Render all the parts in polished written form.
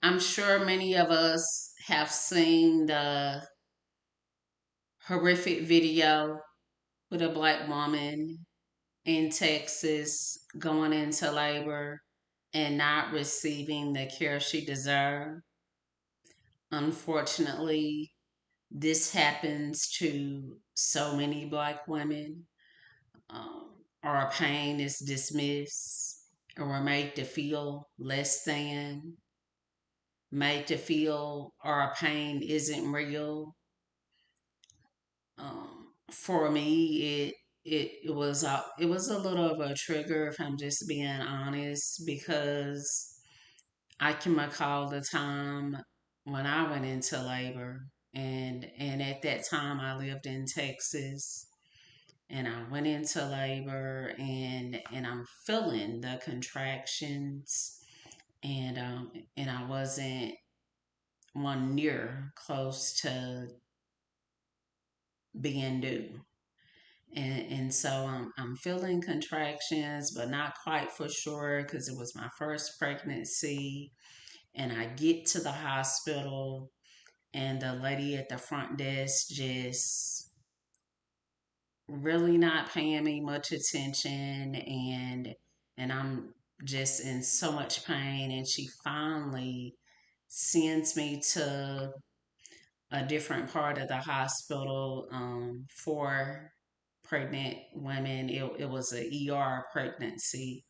I'm sure many of us have seen the horrific video with a black woman in Texas going into labor and not receiving the care she deserved. Unfortunately, this happens to so many black women. Our pain is dismissed, or we're made to feel less than, made to feel our pain isn't real. For me, it was a little of a trigger, if I'm just being honest, because I can recall the time when I went into labor, and at that time I lived in Texas, and I went into labor, and I'm feeling the contractions, and I wasn't one near close to being due. And so I'm feeling contractions, but not quite for sure because it was my first pregnancy. And I get to the hospital, and the lady at the front desk just really not paying me much attention, and I'm just in so much pain. And she finally sends me to a different part of the hospital for pregnant women. It was an ER pregnancy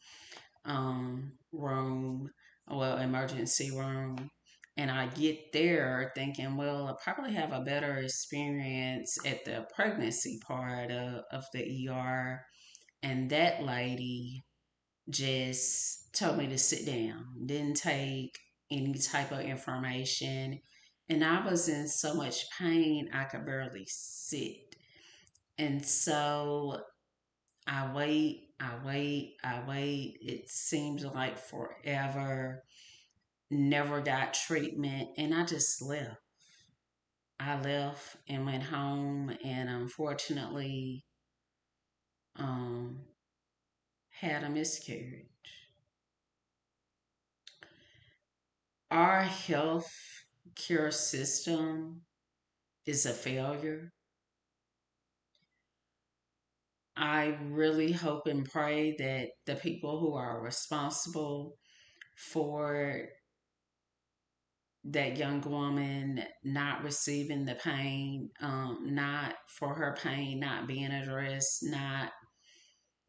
room, well, emergency room. And I get there thinking, well, I'll probably have a better experience at the pregnancy part of the ER. And that lady just told me to sit down, didn't take any type of information. And I was in so much pain, I could barely sit. And so I wait. It seems like forever. Never got treatment, and I just left. I left and went home, and unfortunately, um, had a miscarriage. Our health care system is a failure. I really hope and pray that the people who are responsible for that young woman not receiving the pain, not for her pain not being addressed, not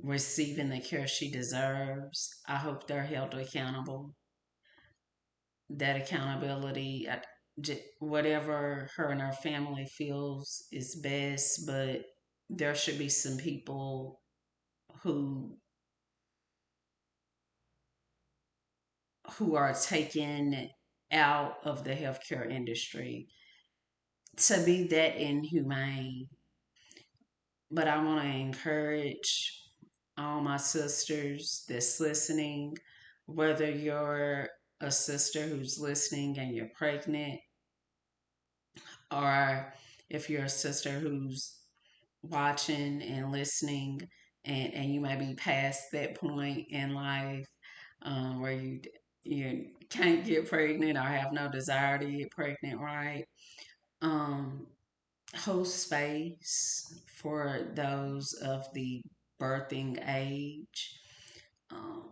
receiving the care she deserves. I hope they're held accountable. That accountability, whatever her and her family feels is best, but there should be some people who who are taken out of the healthcare industry to be that inhumane. But I want to encourage all my sisters that's listening, whether you're a sister who's listening and you're pregnant, or if you're a sister who's watching and listening, and you may be past that point in life where you can't get pregnant or have no desire to get pregnant, right? Um, Hold space for those of the birthing age. Um,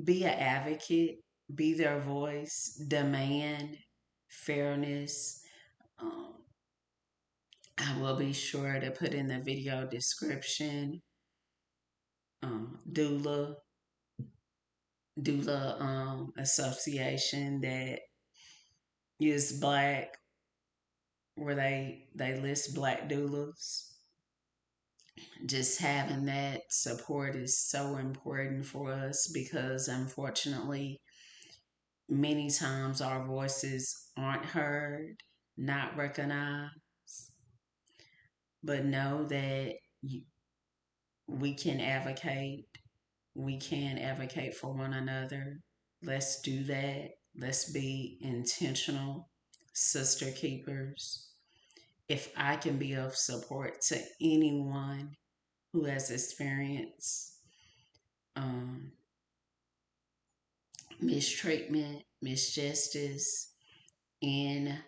be an advocate, be their voice, demand fairness. Um, I will be sure to put in the video description doula association that is black, where they list black doulas. Just having that support is so important for us because unfortunately many times our voices aren't heard, not recognized. But know that we can advocate. We can advocate for one another. Let's do that. Let's be intentional sister keepers. If I can be of support to anyone who has experienced um, mistreatment, misjustice in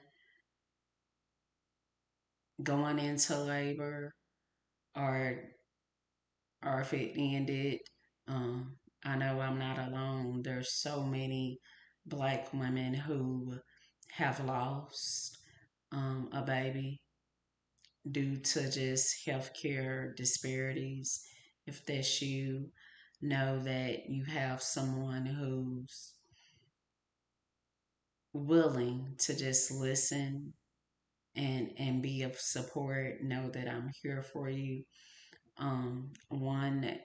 going into labor, or if it ended. Um, I know I'm not alone. There's so many black women who have lost a baby due to just healthcare disparities. If that's you, know that you have someone who's willing to just listen and be of support. Know that I'm here for you. One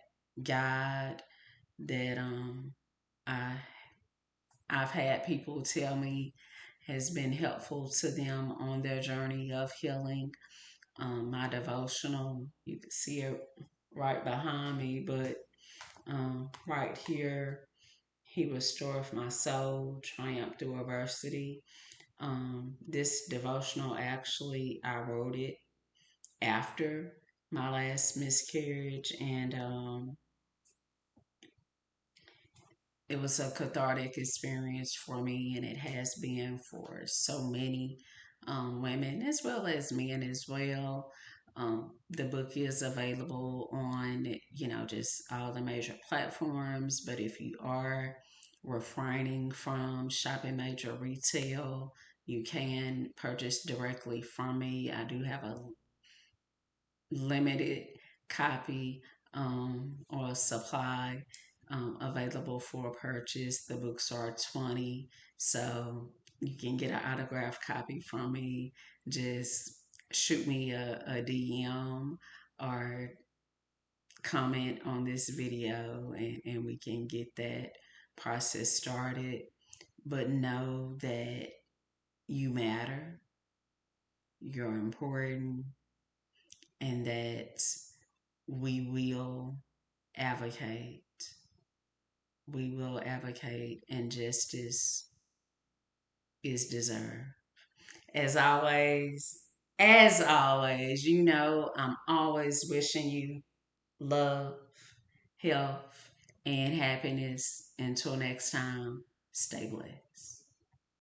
guide that I I've had people tell me has been helpful to them on their journey of healing. My devotional, you can see it right behind me, but right here, He Restoreth My Soul, Triumph Through Adversity. This devotional, actually, I wrote it after my last miscarriage, and it was a cathartic experience for me, and it has been for so many women as well as men as well. The book is available on, just all the major platforms. But if you are refraining from shopping major retail, you can purchase directly from me. I do have a limited copy or supply available for purchase. The books are 20, so you can get an autographed copy from me. Just shoot me a DM or comment on this video, and we can get that process started. But know that you matter, you're important, and that we will advocate. We will advocate, and justice is deserved. As always, I'm always wishing you love, health, and happiness. Until next time, stay blessed.